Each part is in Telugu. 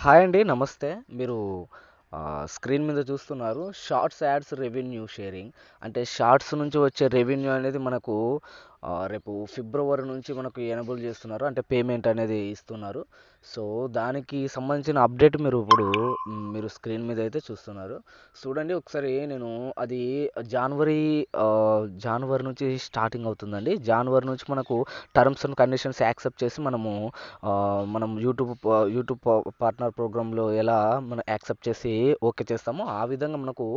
హాయ్ అండి. నమస్తే. మీరు స్క్రీన్ మీద చూస్తున్నారు షార్ట్స్ యాడ్స్ రెవెన్యూ షేరింగ్. అంటే షార్ట్స్ నుంచి వచ్చే రెవెన్యూ అనేది మనకు రేపు ఫిబ్రవరి నుంచి మనకు ఎనేబుల్ చేస్తున్నారు. అంటే పేమెంట్ అనేది ఇస్తున్నారు. సో, దానికి సంబంధించిన అప్డేట్ మీరు స్క్రీన్ మీద అయితే చూస్తున్నారు. చూడండి ఒకసారి నేను అది జనవరి జనవరి నుంచి స్టార్టింగ్ అవుతుందండి. జనవరి నుంచి మనకు టర్మ్స్ అండ్ కండిషన్స్ యాక్సెప్ట్ చేసి మనం యూట్యూబ్ పార్ట్నర్ ప్రోగ్రాంలో ఎలా మనం యాక్సెప్ట్ చేసి ఓకే చేస్తామో ఆ విధంగా మనకు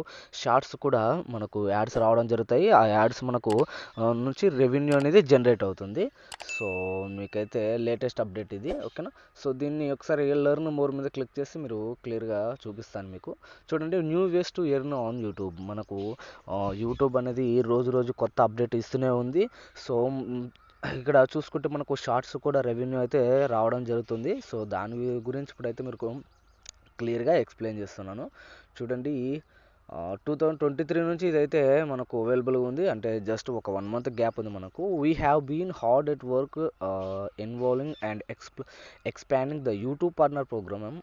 షార్ట్స్ కూడా మనకు యాడ్స్ రావడం జరుగుతాయి. ఆ యాడ్స్ మనకు నుంచి రెవెన్యూ అనేది జనరేట్ అవుతుంది. సో, మీకైతే లేటెస్ట్ అప్డేట్ ఇది. ఓకేనా. సో, దీన్ని ఒకసారి లెర్న్ మోర్ మీద క్లిక్ చేసి మీరు క్లియర్గా చూపిస్తాను మీకు. చూడండి, new ways to earn on YouTube. మనకు యూట్యూబ్ అనేది రోజు రోజు కొత్త అప్డేట్ ఇస్తూనే ఉంది. సో, ఇక్కడ చూసుకుంటే మనకు షార్ట్స్ కూడా రెవెన్యూ అయితే రావడం జరుగుతుంది. సో, దాని గురించి ఇప్పుడైతే మీకు క్లియర్గా ఎక్స్ప్లెయిన్ చేస్తున్నాను. చూడండి, 2023 నుంచి ఇదైతే మనకు అవైలబుల్గా ఉంది. అంటే జస్ట్ ఒక 1 మంత్ గ్యాప్ ఉంది మనకు. We have been hard at work involving and expanding the YouTube partner program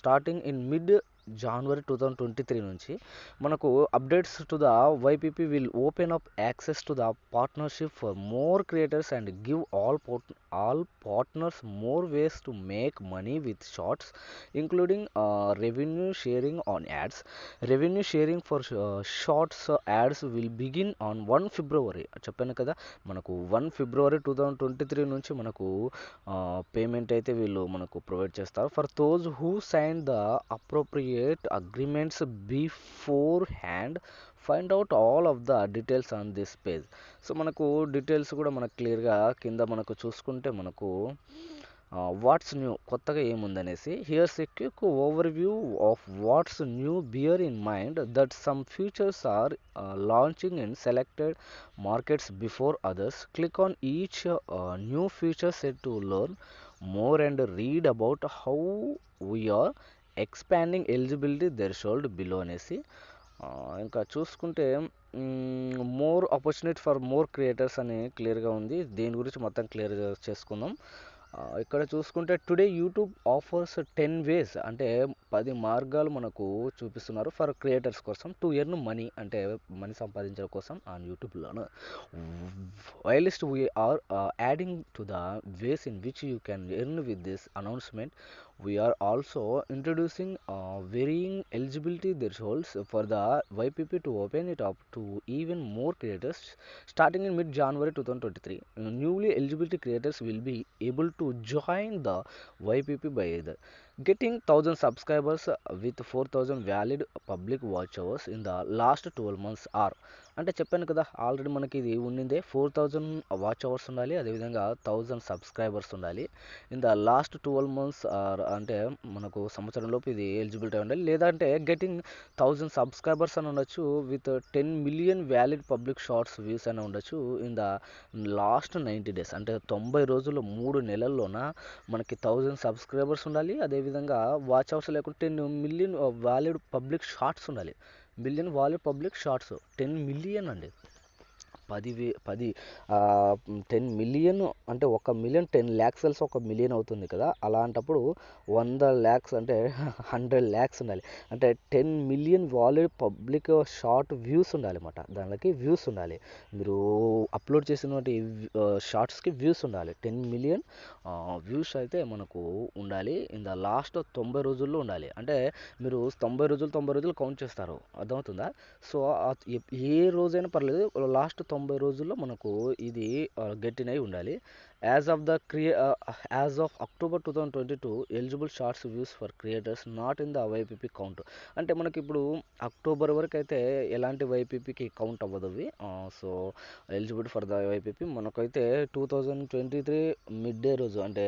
starting in mid January 2023 నుంచి మనకు updates to the YPP will open up access to the partnership for more creators and give all partners more ways to make money with shorts including revenue sharing on ads. Revenue sharing for shorts ads will begin on 1 February. చెప్పాను కదా, మనకు 1 ఫిబ్రవరి 2023 నుంచి మనకు పేమెంట్ అయితే వీళ్ళు మనకు ప్రొవైడ్ చేస్తారు. For those who sign the appropriate agreements beforehand, find out all of the details on this page. So, మనకు డీటెయిల్స్ కూడా మనకు క్లియర్గా కింద మనకు చూసుకుంటే మనకు వాట్స్ న్యూ, కొత్తగా ఏముందనేసి. Here's a quick overview of what's new. Bear in mind that some features are launching in selected markets before others. Click on each new feature set to learn more and read about how we are expanding eligibility threshold below అనేసి. ఇంకా చూసుకుంటే more opportunity for more creators అని క్లియర్గా ఉంది. దీని గురించి మొత్తం క్లియర్గా చేసుకుందాం. ఇక్కడ చూసుకుంటే టుడే యూట్యూబ్ ఆఫర్స్ 10 వేస్, అంటే 10 మార్గాలు మనకు చూపిస్తున్నారు ఫర్ క్రియేటర్స్ కోసం టు ఎర్న్ మనీ, అంటే మనీ సంపాదించడం కోసం ఆన్ యూట్యూబ్లోను. Whilst we're adding to the ways in which you can earn with this announcement. We are also introducing varying eligibility thresholds for the YPP to open it up to even more creators starting in mid-January 2023. Newly eligibility creators will be able to join the YPP by either getting 1000 subscribers with 4000 valid public watch hours in the last 12 months or, అంటే చెప్పాను కదా ఆల్రెడీ మనకి ఇది ఉండిందే 4000 వాచ్ అవర్స్ ఉండాలి, అదేవిధంగా 1000 సబ్స్క్రైబర్స్ ఉండాలి ఇన్ ద లాస్ట్ 12 మంత్స్. అంటే మనకు సంవత్సరంలోపు ఇది ఎలిజిబిలిటీ ఉండాలి. లేదంటే గెటింగ్ 1000 సబ్స్క్రైబర్స్ అని ఉండొచ్చు with 10 million valid public shorts views అని ఉండొచ్చు ఇన్ ద లాస్ట్ 90 డేస్. అంటే 90 రోజుల్లో 3 నెలల్లోన మనకి 1000 సబ్స్క్రైబర్స్ ఉండాలి, అదేవిధంగా వాచ్ అవర్స్ లేకుంటే 10 మిలియన్ వ్యాలిడ్ పబ్లిక్ షార్ట్స్ ఉండాలి. Million valid public shorts 10 million అండి. 10 మిలియన్ అంటే 1 మిలియన్ 10 ల్యాక్స్ కలిసి 1 మిలియన్ అవుతుంది కదా. అలాంటప్పుడు 100 ల్యాక్స్ అంటే 100 ల్యాక్స్ ఉండాలి. అంటే 10 million valid public short views ఉండాలి అన్నమాట. దానికి వ్యూస్ ఉండాలి. మీరు అప్లోడ్ చేసినటువంటి షార్ట్స్కి వ్యూస్ ఉండాలి. 10 మిలియన్ వ్యూస్ అయితే మనకు ఉండాలి ఇన్ ద లాస్ట్ 90 రోజుల్లో ఉండాలి. అంటే మీరు 90 రోజులు కౌంట్ చేస్తారు, అర్థమవుతుందా. సో, ఏ రోజైనా పర్లేదు, లాస్ట్ 90 రోజుల్లో మనకు ఇది గెట్ ఇన్ అయి ఉండాలి. As of October 2022 eligible shorts views for creators not in the YPP count. అంటే మనకి ఇప్పుడు అక్టోబర్ వరకు అయితే ఎలాంటి వైపీపీకి కౌంట్ అవ్వదు అవి. So, eligible for the YPP మనకైతే 2023 మిడ్ డే రోజు, అంటే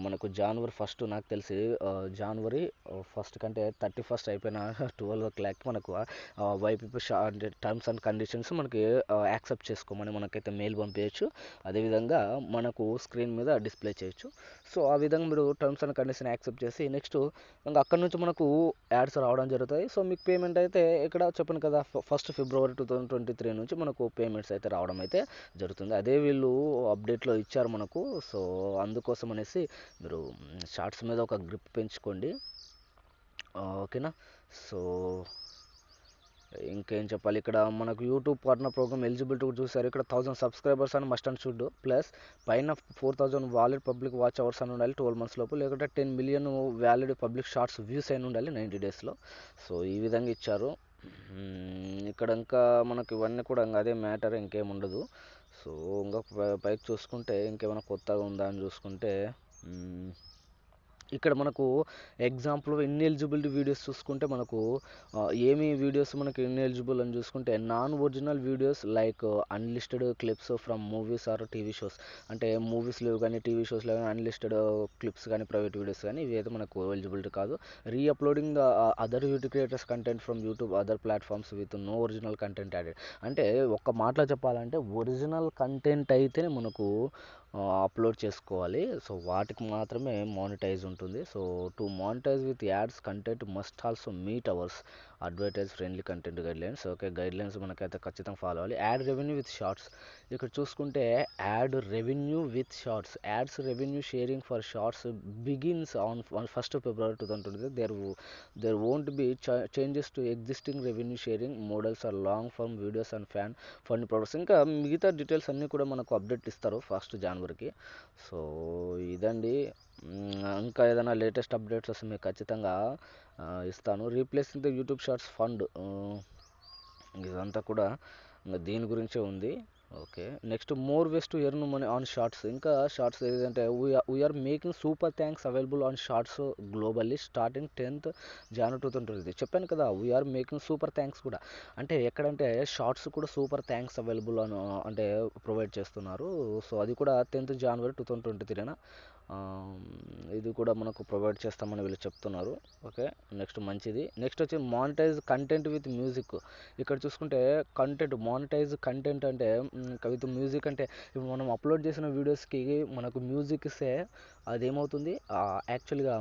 మనకు జనవరి 1 నాకు తెలిసి జనవరి 1 కంటే 31 అయిపోయిన 12 o'clock మనకు వైపీపీ అంటే టర్మ్స్ అండ్ కండిషన్స్ మనకి యాక్సెప్ట్ చేసుకోమని మనకైతే మెయిల్ పంపించచ్చు. అదేవిధంగా మనకు స్క్రీన్ మీద డిస్ప్లే చేయొచ్చు. సో, ఆ విధంగా మీరు టర్మ్స్ అండ్ కండిషన్ యాక్సెప్ట్ చేసి నెక్స్ట్ ఇంకా అక్కడ నుంచి మనకు యాడ్స్ రావడం జరుగుతాయి. సో, మీకు పేమెంట్ అయితే ఇక్కడ చెప్పాను కదా 1 ఫిబ్రవరి 2023 నుంచి మనకు పేమెంట్స్ అయితే రావడం అయితే జరుగుతుంది. అదే వీళ్ళు అప్డేట్లో ఇచ్చారు మనకు. సో, అందుకోసం అనేసి మీరు షార్ట్స్ మీద ఒక గ్రిప్ పెంచుకోండి. ఓకేనా. సో ఇంకేం చెప్పాలి, ఇక్కడ మనకు యూట్యూబ్ పార్ట్నర్ ప్రోగ్రామ్ ఎలిజిబిలిటీ కూడా చూసారు. ఇక్కడ 1000 సబ్స్క్రైబర్స్ అని మస్ట్ అండ్ షుడ్, ప్లస్ పైన 4000 వాలిడ్ పబ్లిక్ వాచ్ అవర్స్ అని ఉండాలి 12 months లోపు, లేకుంటే 10 million valid public shorts views అయిన ఉండాలి 90 daysలో. సో ఈ విధంగా ఇచ్చారు. ఇక్కడ ఇంకా మనకి ఇవన్నీ కూడా ఇంకా అదే మ్యాటర్, ఇంకేం ఉండదు. సో ఇంకా పైకి చూసుకుంటే ఇంకేమైనా కొత్తగా ఉందా అని చూసుకుంటే, ఇక్కడ మనకు ఎగ్జాంపుల్ ఇన్ ఎలిజిబిలిటీ వీడియోస్ చూసుకుంటే మనకు ఏమి వీడియోస్ మనకి ఇన్ ఎలిజిబుల్ అని చూసుకుంటే, non original videos like unlisted clips from movies or TV shows. అంటే మూవీస్లో కానీ టీవీ షోస్లో కానీ అన్లిస్టెడ్ క్లిప్స్ కానీ ప్రైవేట్ వీడియోస్ కానీ ఇవి అయితే మనకు ఎలిజిబిలిటీ కాదు. Reuploading the other YouTube creators content from YouTube other platforms with no original content added. అంటే ఒక్క మాటలో చెప్పాలంటే ఒరిజినల్ కంటెంట్ అయితేనే మనకు అప్లోడ్ చేసుకోవాలి. సో వాటికి మాత్రమే మానిటైజ్ ఉంటుంది. So to monetize with ads content must also meet our advertise friendly content guidelines. Okay, guidelines మనకైతే ఖచ్చితంగా ఫాలో అవ్వాలి. యాడ్ రెవెన్యూ విత్ షార్ట్స్, ఇక్కడ చూసుకుంటే ad revenue with shorts, ads revenue sharing for shorts begins on 1st February 2023. There won't be changes to existing revenue sharing models or long form videos and fan fund products. ఇంకా మిగతా డీటెయిల్స్ అన్నీ కూడా మనకు అప్డేట్ ఇస్తారు 1st January. సో ఇదండి. ఇంకా ఏదైనా లేటెస్ట్ అప్డేట్స్ వస్తే మీకు ఖచ్చితంగా ఇస్తాను. Replacing the YouTube shorts fund, ఇదంతా కూడా ఇంకా దీని గురించే ఉంది. Okay, next more ways to earn money on shorts. ఇంకా షార్ట్స్ ఏదంటే we're making super thanks available on shorts globally starting 10th January 2023. చెప్పాను కదా, వీఆర్ మేకింగ్ సూపర్ థ్యాంక్స్ కూడా. అంటే ఎక్కడంటే షార్ట్స్ కూడా సూపర్ థ్యాంక్స్ అవైలబుల్ అని అంటే ప్రొవైడ్ చేస్తున్నారు. సో అది కూడా 10th January 2023. ఇది కూడా మనకు ప్రొవైడ్ చేస్తామని వీళ్ళు చెప్తున్నారు. ఓకే, నెక్స్ట్ మంచిది. నెక్స్ట్ వచ్చి మానిటైజ్ కంటెంట్ విత్ మ్యూజిక్. ఇక్కడ చూసుకుంటే కంటెంట్ మానిటైజ్ కంటెంట్ అంటే విత్ మ్యూజిక్ అంటే ఇప్పుడు మనం అప్లోడ్ చేసిన వీడియోస్కి మనకు మ్యూజిక్ ఇస్తే అదేమవుతుంది, యాక్చువల్గా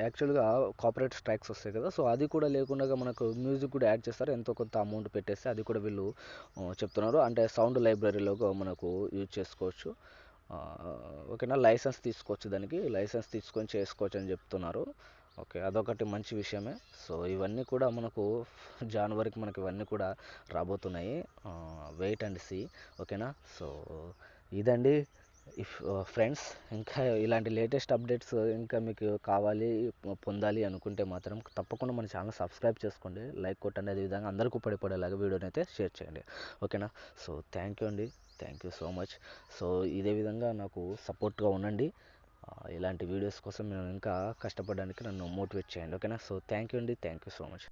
యాక్చువల్గా కాపరేట్ స్ట్రైక్స్ వస్తాయి కదా. సో అది కూడా లేకుండా మనకు మ్యూజిక్ కూడా యాడ్ చేస్తారు, ఎంతో కొంత అమౌంట్ పెట్టేస్తే. అది కూడా వీళ్ళు చెప్తున్నారు. అంటే సౌండ్ లైబ్రరీలో మనకు యూజ్ చేసుకోవచ్చు. ఓకేనా, లైసెన్స్ తీసుకోవచ్చు, దానికి లైసెన్స్ తీసుకొని చేసుకోవచ్చు అని చెప్తున్నారు. ఓకే, అదొకటి మంచి విషయమే. సో ఇవన్నీ కూడా మనకు జనవరికి మనకి ఇవన్నీ కూడా రాబోతున్నాయి. Wait and see. ఓకేనా. సో ఇదండి ఇఫ్ ఫ్రెండ్స్, ఇంకా ఇలాంటి లేటెస్ట్ అప్డేట్స్ ఇంకా మీకు కావాలి పొందాలి అనుకుంటే మాత్రం తప్పకుండా మన ఛానల్ సబ్స్క్రైబ్ చేసుకోండి, లైక్ కొట్టండి, అదేవిధంగా అందరికీ ఉపయోగపడేలాగా వీడియోని అయితే షేర్ చేయండి. ఓకేనా. సో థ్యాంక్ యూ అండి, thank you so much. So ఇదే విధంగా నాకు సపోర్ట్గా ఉండండి. ఇలాంటి వీడియోస్ కోసం నేను ఇంకా కష్టపడడానికి నన్ను మోటివేట్ చేయండి. ఓకేనా. సో థ్యాంక్ యూ అండి, థ్యాంక్ యూ సో మచ్.